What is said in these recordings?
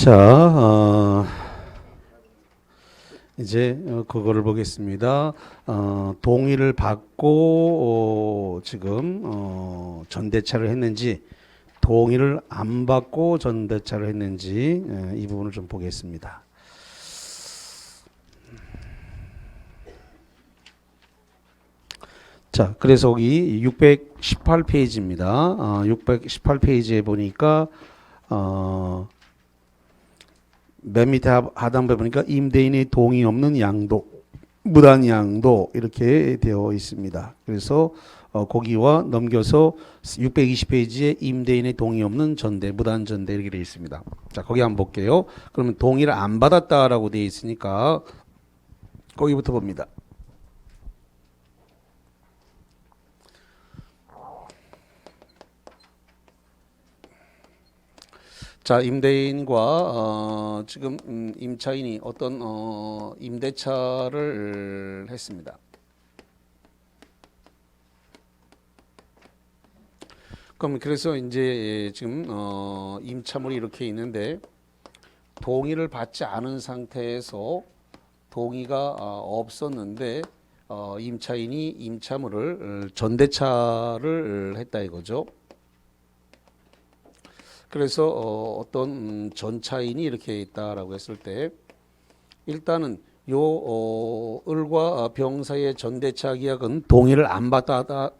자, 이제 그거를 보겠습니다. 동의를 받고 지금 전대차를 했는지, 동의를 안 받고 전대차를 했는지 이 부분을 좀 보겠습니다. 자, 그래서 여기 618페이지입니다. 618페이지에 보니까 맨 밑에 하단부에 보니까 임대인의 동의 없는 양도, 무단 양도 이렇게 되어 있습니다. 그래서 거기와 넘겨서 620페이지에 임대인의 동의 없는 전대, 무단 전대 이렇게 되어 있습니다. 자, 거기 한번 볼게요. 그러면 동의를 안 받았다라고 되어 있으니까 거기부터 봅니다. 자, 임대인과 지금 임차인이 어떤 임대차를 했습니다. 그럼 그래서 이제 지금 임차물이 이렇게 있는데 동의를 받지 않은 상태에서 동의가 없었는데 임차인이 임차물을 전대차를 했다 이거죠. 그래서 어떤 전차인이 이렇게 있다라고 했을 때 일단은 요 을과 병 사이의 전대차 계약은 동의를 안 받았다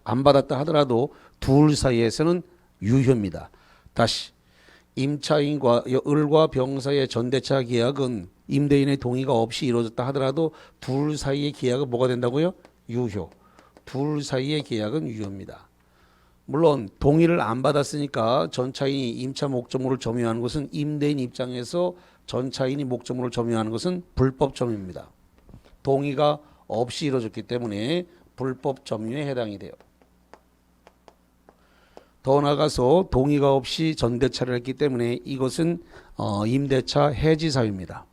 하더라도 둘 사이에서는 유효입니다. 다시 임차인과 을과 병 사이의 전대차 계약은 임대인의 동의가 없이 이루어졌다 하더라도 둘 사이의 계약은 뭐가 된다고요? 유효. 둘 사이의 계약은 유효입니다. 물론 동의를 안 받았으니까 전차인이 임차 목적물을 점유하는 것은 임대인 입장에서 전차인이 목적물을 점유하는 것은 불법 점유입니다. 동의가 없이 이루어졌기 때문에 불법 점유에 해당이 돼요. 더 나아가서 동의가 없이 전대차를 했기 때문에 이것은 임대차 해지 사유입니다.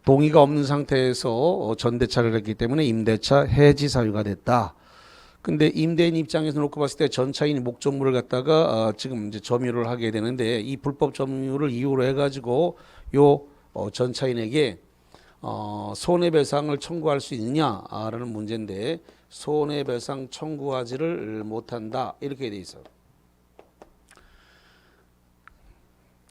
동의가 없는 상태에서 전대차를 했기 때문에 임대차 해지 사유가 됐다. 근데 임대인 입장에서 놓고 봤을 때 전차인이 목적물을 갖다가 지금 이제 점유를 하게 되는데 이 불법 점유를 이유로 해가지고 요 전차인에게 손해배상을 청구할 수 있느냐라는 문제인데 손해배상 청구하지를 못한다 이렇게 돼 있어요.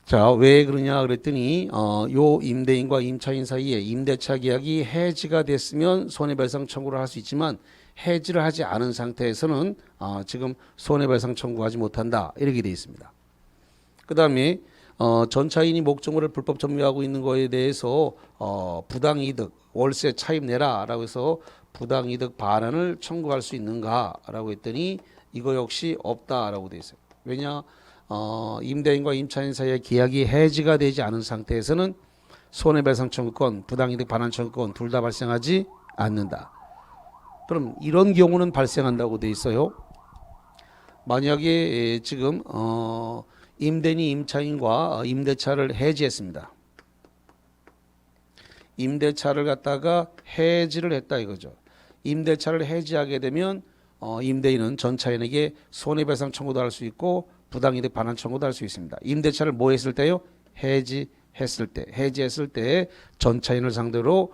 자, 왜 그러냐 그랬더니 요 임대인과 임차인 사이에 임대차 계약이 해지가 됐으면 손해배상 청구를 할 수 있지만 해지를 하지 않은 상태에서는 지금 손해배상 청구하지 못한다 이렇게 되어 있습니다. 그 다음에 전차인이 목적물을 불법 점유하고 있는 거에 대해서 부당이득 월세 차입 내라라고 해서 부당이득 반환을 청구할 수 있는가라고 했더니 이거 역시 없다라고 되어 있어요. 왜냐? 임대인과 임차인 사이의 계약이 해지가 되지 않은 상태에서는 손해배상 청구권, 부당이득 반환 청구권 둘 다 발생하지 않는다. 그럼 이런 경우는 발생한다고 돼 있어요. 만약에 지금 임대인이 임차인과 임대차를 해지했습니다. 임대차를 갖다가 해지를 했다 이거죠. 임대차를 해지하게 되면 임대인은 전차인에게 손해배상 청구도 할 수 있고 부당이득 반환 청구도 할 수 있습니다. 임대차를 뭐 했을 때요? 해지했을 때 전차인을 상대로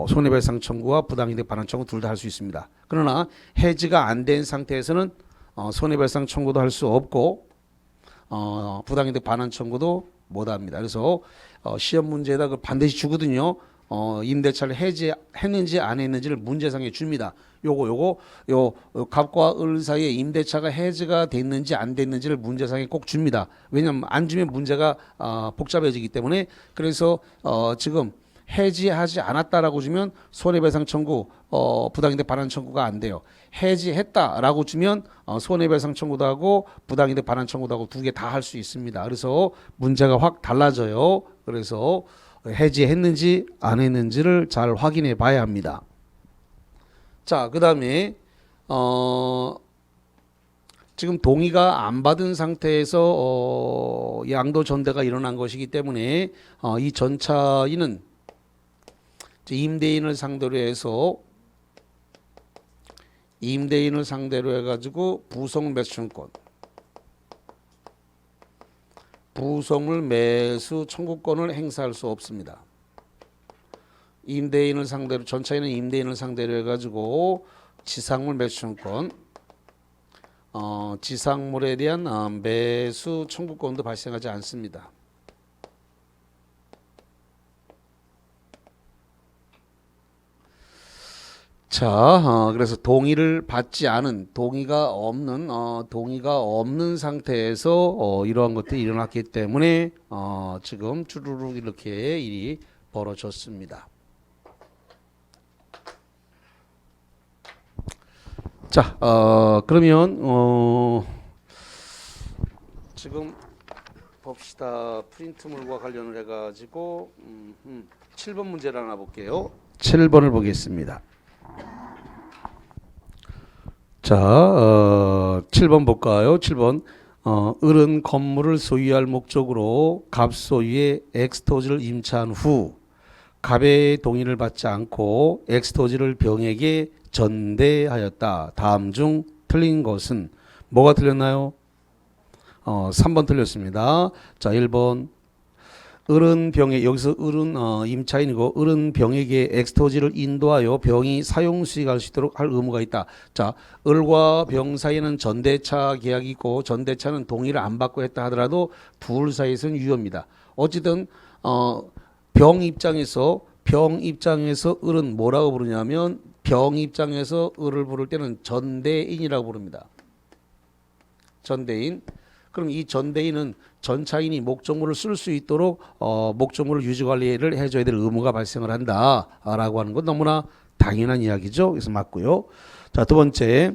손해배상 청구와 부당이득 반환 청구 둘 다 할 수 있습니다. 그러나 해지가 안 된 상태에서는 손해배상 청구도 할 수 없고 부당이득 반환 청구도 못 합니다. 그래서 시험 문제에다 그 반드시 주거든요. 임대차를 해지했는지 안 했는지를 문제상에 줍니다. 요 갑과 을 사이에 임대차가 해지가 됐는지 안 됐는지를 문제상에 꼭 줍니다. 왜냐하면 안 주면 문제가 복잡해지기 때문에. 그래서 지금 해지하지 않았다라고 주면 손해배상 청구, 부당이득 반환 청구가 안 돼요. 해지했다라고 주면 손해배상 청구도 하고 부당이득 반환 청구도 하고 두 개 다 할 수 있습니다. 그래서 문제가 확 달라져요. 그래서 해지했는지 안 했는지를 잘 확인해 봐야 합니다. 자, 그 다음에 지금 동의가 안 받은 상태에서 양도 전대가 일어난 것이기 때문에 이 전차인은 임대인을 상대로 해서 임대인을 상대로 해가지고 부속 매수청구권, 부속물 매수 청구권을 행사할 수 없습니다. 임대인을 상대로, 전차인은 임대인을 상대로 해가지고 지상물 매수청구권, 지상물에 대한 매수 청구권도 발생하지 않습니다. 자, 그래서 동의를 받지 않은, 동의가 없는 상태에서 이러한 것들이 일어났기 때문에 지금 주르륵 이렇게 일이 벌어졌습니다. 자, 그러면 지금 봅시다. 프린트물과 관련을 해가지고 7번 문제를 하나 볼게요. 7번을 보겠습니다. 자, 7번 볼까요? 7번. 을은 건물을 소유할 목적으로 갑 소유의 엑스토지를 임차한 후 갑의 동의를 받지 않고 엑스토지를 병에게 전대하였다. 다음 중 틀린 것은 뭐가 틀렸나요? 3번 틀렸습니다. 자, 1번. 을은 병에, 여기서 을은 임차인이고 을은 병에게 엑스토지를 인도하여 병이 사용 수익할 수 있도록 할 의무가 있다. 자, 을과 병 사이에는 전대차 계약이 있고 전대차는 동의를 안 받고 했다 하더라도 둘 사이에서는 유효입니다. 어쨌든 병 입장에서 을은 뭐라고 부르냐면 병 입장에서 을을 부를 때는 전대인이라고 부릅니다. 전대인. 그럼 이 전대인은 전차인이 목적물을 쓸 수 있도록 목적물을 유지관리를 해줘야 될 의무가 발생을 한다라고 하는 건 너무나 당연한 이야기죠. 그래서 맞고요. 자, 두 번째,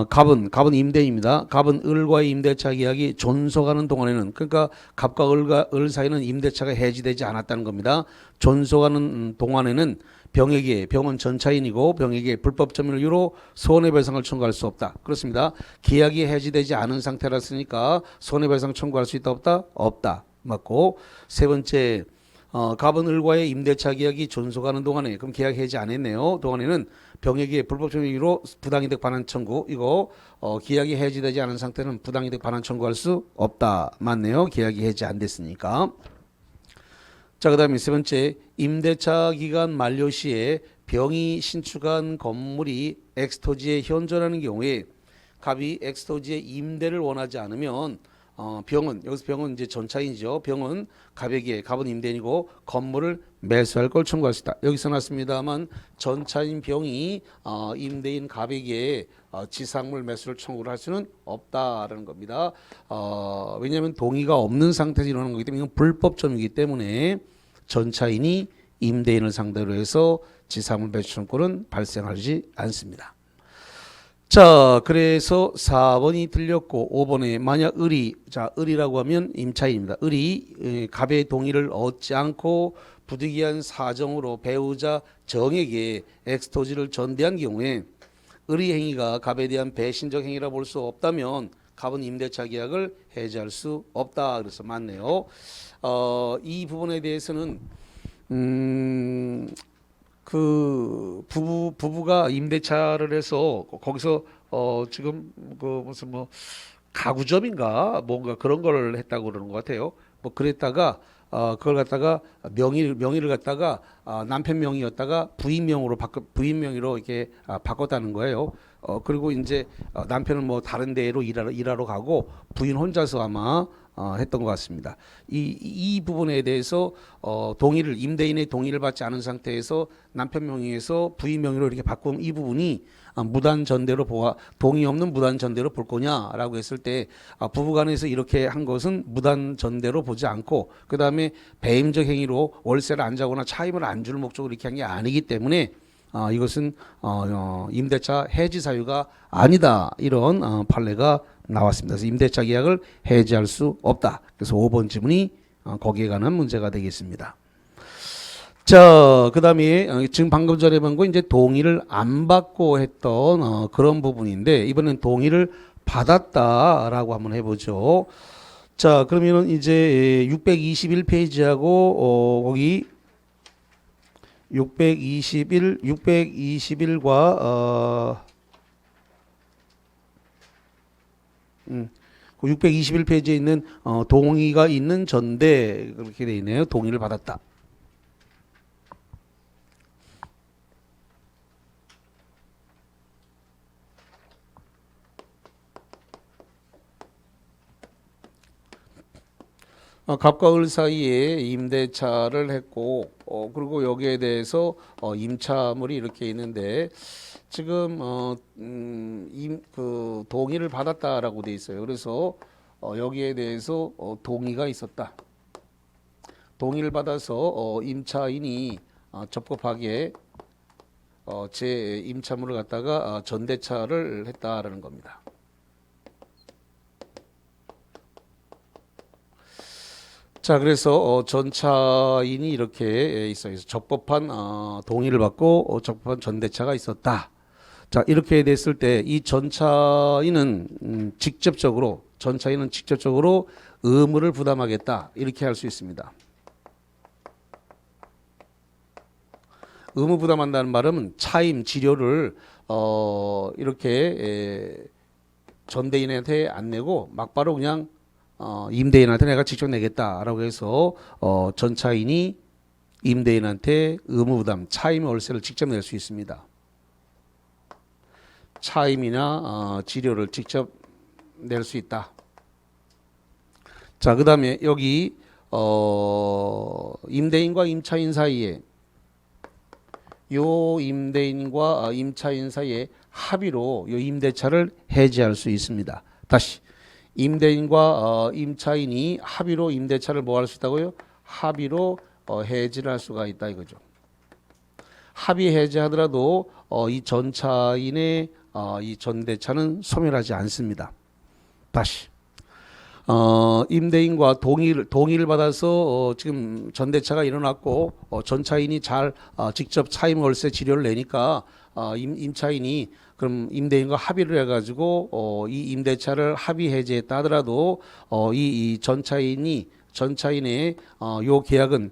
갑은 임대인입니다. 갑은 을과의 임대차 계약이 존속하는 동안에는, 그러니까 갑과 을 사이는 임대차가 해지되지 않았다는 겁니다. 존속하는 동안에는 병은 전차인이고 병에게 불법 점유를 이유로 손해배상을 청구할 수 없다. 그렇습니다. 계약이 해지되지 않은 상태라으니까 손해배상 청구할 수 있다 없다? 없다. 맞고. 세 번째, 갑은 을과의 임대차 계약이 존속하는 동안에, 그럼 계약 해지 안 했네요. 동안에는 병에게 불법 점유 이유로 부당이득 반환 청구, 이거 계약이 해지되지 않은 상태는 부당이득 반환 청구할 수 없다. 맞네요. 계약이 해지 안 됐으니까. 자, 그 다음에 세 번째, 임대차 기간 만료 시에 병이 신축한 건물이 엑스토지에 현존하는 경우에 갑이 엑스토지의 임대를 원하지 않으면 여기서 병은 이제 전차인이죠. 병은 갑은 임대인이고 건물을 매수할 걸 청구할 수 있다. 여기 써놨습니다만 전차인 병이 임대인 갑에게 지상물 매수를 청구를 할 수는 없다라는 겁니다. 왜냐하면 동의가 없는 상태에서 일어나는 거기 때문에 이건 불법 점유이기 때문에 전차인이 임대인을 상대로 해서 지상물 매수 청구는 발생하지 않습니다. 자, 그래서 4번이 틀렸고 5번에 만약 을이라고 하면 임차인입니다. 을이 갑의 동의를 얻지 않고 부득이한 사정으로 배우자 정에게 엑스토지를 전대한 경우에 을의 행위가 갑에 대한 배신적 행위라 볼 수 없다면 갑은 임대차 계약을 해지할 수 없다. 그래서 맞네요. 이 부분에 대해서는 그 부부가 임대차를 해서 거기서 지금 그 무슨 뭐 가구점인가 뭔가 그런 걸 했다고 그러는 것 같아요. 뭐 그랬다가 그걸 갖다가 명의를 갖다가 남편 명의였다가 부인 명의로 이렇게 바꿨다는 거예요. 그리고 이제 남편은 뭐 다른 데로 일하러 가고 부인 혼자서 아마 했던 것 같습니다. 이 부분에 대해서 임대인의 동의를 받지 않은 상태에서 남편 명의에서 부인 명의로 이렇게 바꾼 이 부분이 무단 전대로 동의 없는 무단 전대로 볼 거냐라고 했을 때 부부간에서 이렇게 한 것은 무단 전대로 보지 않고 그 다음에 배임적 행위로 월세를 안 자거나 차임을 안 줄 목적으로 이렇게 한 게 아니기 때문에 이것은 임대차 해지 사유가 아니다 이런 판례가 나왔습니다. 그래서 임대차 계약을 해지할 수 없다. 그래서 5번 지문이 거기에 관한 문제가 되겠습니다. 자, 그 다음에 지금 방금 전에 본 거 이제 동의를 안 받고 했던 그런 부분인데 이번엔 동의를 받았다라고 한번 해보죠. 자, 그러면은 이제 621페이지하고 거기 621과 그 621페이지에 있는 동의가 있는 전대 그렇게 돼 있네요. 동의를 받았다. 갑과 을 사이에 임대차를 했고 그리고 여기에 대해서 임차물이 이렇게 있는데 지금 그 동의를 받았다라고 돼 있어요. 그래서 여기에 대해서 동의가 있었다. 동의를 받아서 임차인이 적법하게 제 임차물을 갖다가 전대차를 했다라는 겁니다. 자, 그래서 전차인이 이렇게 있어요. 적법한 동의를 받고 적법한 전대차가 있었다. 자, 이렇게 됐을 때 이 전차인은 직접적으로 의무를 부담하겠다. 이렇게 할 수 있습니다. 의무 부담한다는 말은 차임 지료를 이렇게 전대인한테 안 내고 막바로 그냥 임대인한테 내가 직접 내겠다라고 해서 전차인이 임대인한테 의무부담, 차임 월세를 직접 낼 수 있습니다. 차임이나 지료를 직접 낼 수 있다. 자, 그 다음에 여기 임대인과 임차인 사이에 요 임대인과 임차인 사이에 합의로 요 임대차를 해지할 수 있습니다. 다시 임대인과 임차인이 합의로 임대차를 뭐 할 수 있다고요? 합의로 해지를 할 수가 있다 이거죠. 합의 해지하더라도 이 전차인의 이 전대차는 소멸하지 않습니다. 다시 임대인과 동의를 받아서 지금 전대차가 일어났고 전차인이 잘 직접 차임 월세 지료를 내니까 임차인이 그럼 임대인과 합의를 해가지고 이 임대차를 합의 해지했다 하더라도 이 전차인의 요 계약은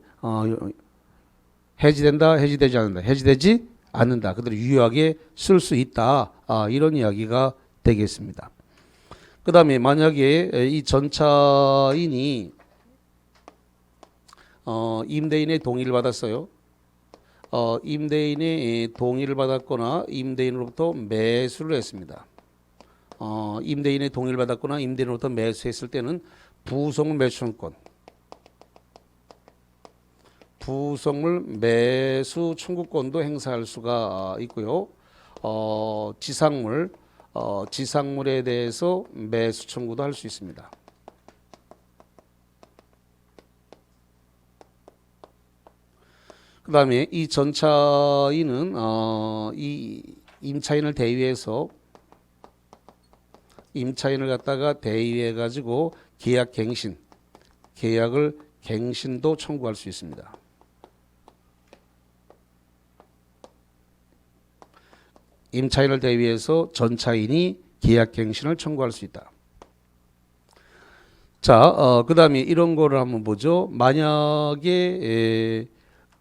해지된다, 해지되지 않는다, 해지되지 않는다. 그대로 유효하게 쓸 수 있다. 이런 이야기가 되겠습니다. 그 다음에 만약에 이 전차인이 임대인의 동의를 받았어요. 임대인의 동의를 받았거나 임대인으로부터 매수를 했습니다. 임대인의 동의를 받았거나 임대인으로부터 매수했을 때는 부속물 매수청권, 부속물 매수 청구권도 행사할 수가 있고요. 지상물에 대해서 매수 청구도 할 수 있습니다. 그 다음에 이 전차인은 이 임차인을 대위해서 임차인을 갖다가 대위해 가지고 계약을 갱신도 청구할 수 있습니다. 임차인을 대위해서 전차인이 계약갱신을 청구할 수 있다. 자, 그 다음에 이런 거를 한번 보죠. 만약에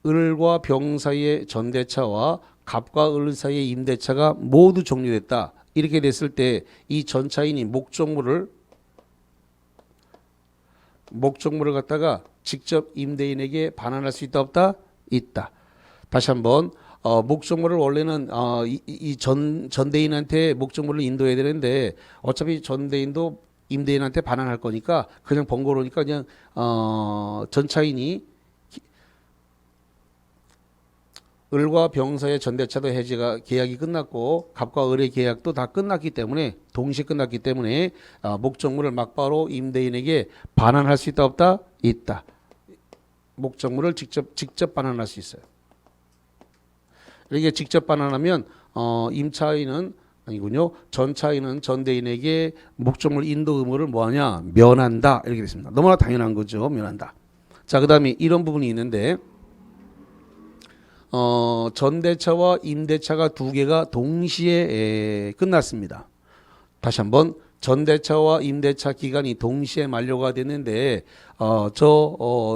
을과 병 사이의 전대차와 갑과 을 사이의 임대차가 모두 종료됐다. 이렇게 됐을 때 이 전차인이 목적물을 갖다가 직접 임대인에게 반환할 수 있다 없다? 있다. 다시 한번 목적물을 원래는 전대인한테 목적물을 인도해야 되는데 어차피 전대인도 임대인한테 반환할 거니까 그냥 번거로우니까 그냥 전차인이 을과 병사의 전대차도 해지가 계약이 끝났고 갑과 을의 계약도 다 끝났기 때문에 동시에 끝났기 때문에 목적물을 막바로 임대인에게 반환할 수 있다 없다? 있다. 목적물을 직접 반환할 수 있어요. 이렇게 직접 반환하면 임차인은 아니군요. 전차인은 전대인에게 목적물 인도 의무를 뭐하냐? 면한다. 이렇게 됐습니다. 너무나 당연한 거죠. 면한다. 자, 그 다음에 이런 부분이 있는데 전대차와 임대차가 두 개가 동시에 끝났습니다. 다시 한번 전대차와 임대차 기간이 동시에 만료가 됐는데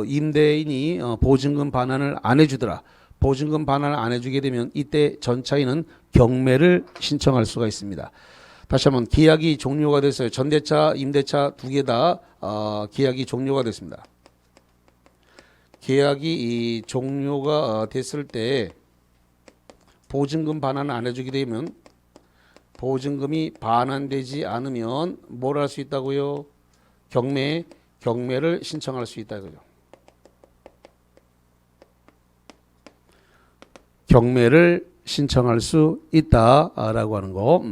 임대인이 보증금 반환을 안 해주더라. 보증금 반환을 안 해주게 되면 이때 전차인은 경매를 신청할 수가 있습니다. 다시 한번 계약이 종료가 됐어요. 전대차, 임대차 두 개 다 계약이 종료가 됐습니다. 계약이 이 종료가 됐을 때 보증금 반환을 안 해주게 되면 보증금이 반환되지 않으면 뭘 할 수 있다고요? 경매를 신청할 수 있다 이거죠. 경매를 신청할 수 있다라고 하는 거.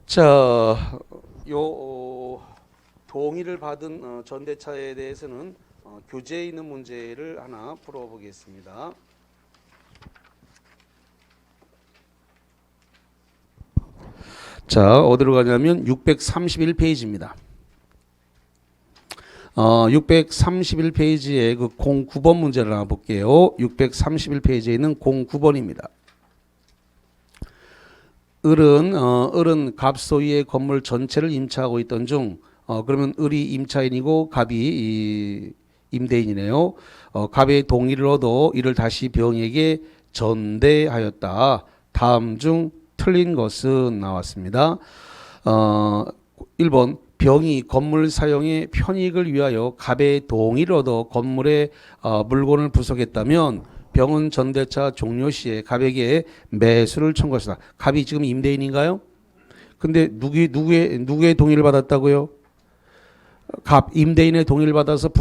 자, 동의를 받은 전대차에 대해서는 교재에 있는 문제를 하나 풀어보겠습니다. 자, 어디로 가냐면 631페이지입니다. 631페이지에 그 09번 문제를 하나 볼게요. 631페이지에 있는 09번입니다. 을은 갑 소유의 건물 전체를 임차하고 있던 중, 그러면 을이 임차인이고 갑이 이 임대인이네요. 갑의 동의를 얻어 이를 다시 병에게 전대하였다. 다음 중 틀린 것은 나왔습니다. 1번 병이 건물 사용의 편익을 위하여 갑의 동의를 얻어 건물의 물건을 부속했다면 병은 전대차 종료 시에 갑에게 매수를 청구했다. 갑이 지금 임대인인가요? 근데 누구의 동의를 받았다고요? 갑 임대인의 동의를 받아서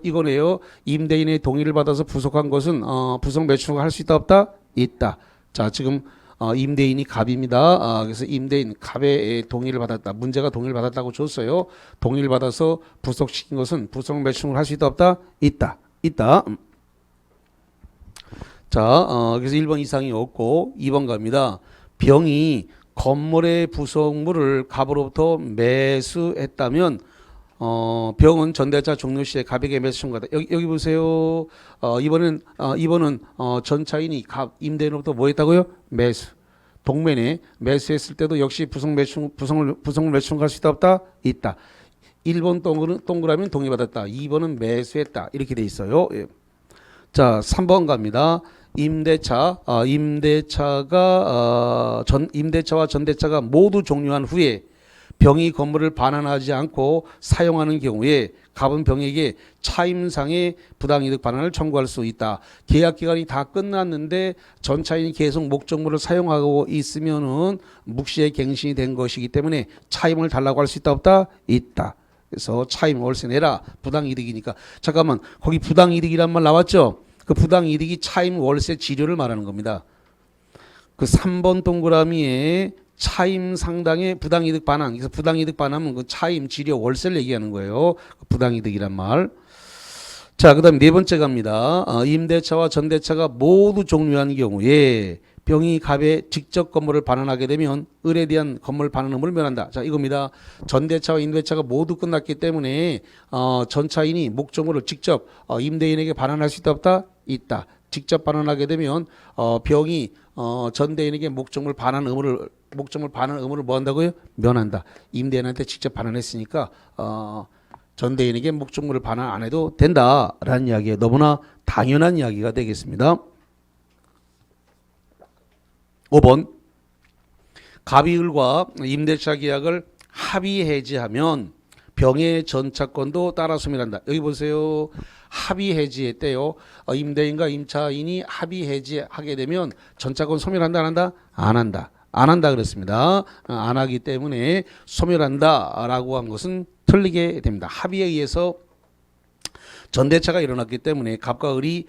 이거네요. 임대인의 동의를 받아서 부속한 것은 부속 매출을 할 수 있다 없다? 있다. 자, 지금 임대인이 갑입니다. 그래서 임대인 갑의 동의를 받았다. 문제가 동의를 받았다고 줬어요. 동의를 받아서 부속시킨 것은 부속 매출을 할 수 있다 없다? 있다. 자, 그래서 1번 이상이 없고 2번 갑니다. 병이 건물의 부속물을 갑으로부터 매수했다면 병은 전대차 종료 시에 갑에게 매수 청구하다. 여기 보세요. 이번은 전차인이 갑 임대인으로부터 뭐 했다고요? 매수. 동면에 매수했을 때도 역시 부속물 매수 청구할 수 있다 없다? 있다. 1번 동그라미는 동의받았다. 2번은 매수했다. 이렇게 돼 있어요. 예. 자, 3번 갑니다. 임대차와 전대차가 모두 종료한 후에 병이 건물을 반환하지 않고 사용하는 경우에 갑은 병에게 차임상의 부당이득 반환을 청구할 수 있다. 계약 기간이 다 끝났는데 전차인이 계속 목적물을 사용하고 있으면은 묵시에 갱신이 된 것이기 때문에 차임을 달라고 할 수 있다 없다? 있다. 그래서 차임 월세 내라. 부당이득이니까. 잠깐만, 거기 부당이득이란 말 나왔죠? 그 부당이득이 차임 월세 지료를 말하는 겁니다. 그 3번 동그라미에 차임 상당의 부당이득 반환. 그래서 부당이득 반환은 그 차임 지료 월세를 얘기하는 거예요. 부당이득이란 말. 자, 그다음 네 번째 갑니다. 임대차와 전대차가 모두 종료한 경우에 병이 갑에 직접 건물을 반환하게 되면 을에 대한 건물 반환 의무를 면한다. 자, 이겁니다. 전대차와 임대차가 모두 끝났기 때문에 전차인이 목적물을 직접 임대인에게 반환할 수 있다 없다? 있다. 직접 반환하게 되면 병이 전대인에게 목적물 반환 의무를 뭐 한다고요? 면한다. 임대인한테 직접 반환했으니까 전대인에게 목적물을 반환 안 해도 된다라는 이야기에 너무나 당연한 이야기가 되겠습니다. 5번 갑이 을과 임대차 계약을 합의 해지하면 병의 전차권도 따라 소멸한다. 여기 보세요. 합의 해지했대요. 임대인과 임차인이 합의 해지하게 되면 전차권 소멸한다 안 한다? 안 한다. 안 한다 그랬습니다. 안 하기 때문에 소멸한다라고 한 것은 틀리게 됩니다. 합의에 의해서 전대차가 일어났기 때문에 갑과 을이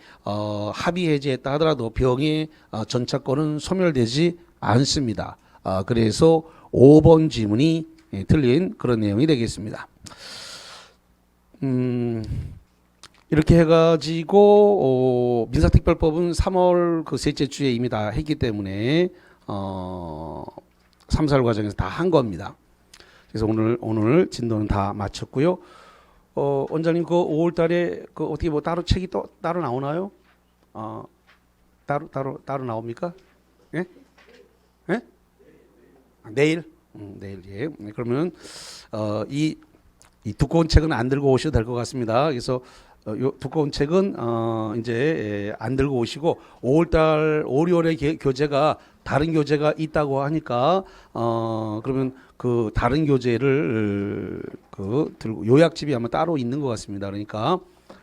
합의 해지했다 하더라도 병의 전차권은 소멸되지 않습니다. 그래서 5번 지문이 틀린 그런 내용이 되겠습니다. 이렇게 해가지고 민사특별법은 3월 그 셋째 주에 이미 다 했기 때문에 3, 4월 과정에서 다 한 겁니다. 그래서 오늘 진도는 다 마쳤고요. 원장님 그 5월 달에 그 어떻게 뭐 따로 책이 또 따로 나오나요? 따로 나옵니까? 예? 예? 내일? 내일 예. 그러면 이 두꺼운 책은 안 들고 오셔도 될 것 같습니다. 그래서 요 두꺼운 책은 이제 안 들고 오시고 5월달 5, 6월에 교재가 다른 교재가 있다고 하니까 그러면 그 다른 교재를 그 들고 요약집이 아마 따로 있는 것 같습니다. 그러니까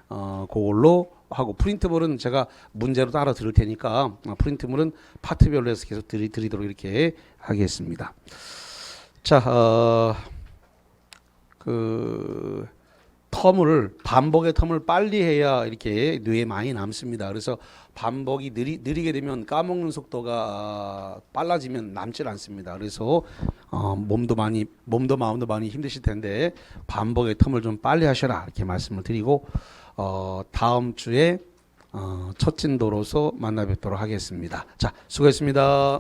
그걸로 하고 프린트물은 제가 문제로 따라 들을 테니까 프린트물은 파트별로 해서 계속 드리도록 이렇게 하겠습니다. 자, 그 반복의 텀을 빨리 해야 이렇게 뇌에 많이 남습니다. 그래서 반복이 느리게 되면 까먹는 속도가 빨라지면 남질 않습니다. 그래서 몸도 마음도 많이 힘드실 텐데 반복의 텀을 좀 빨리 하셔라 이렇게 말씀을 드리고 다음 주에 첫 진도로서 만나 뵙도록 하겠습니다. 자, 수고했습니다.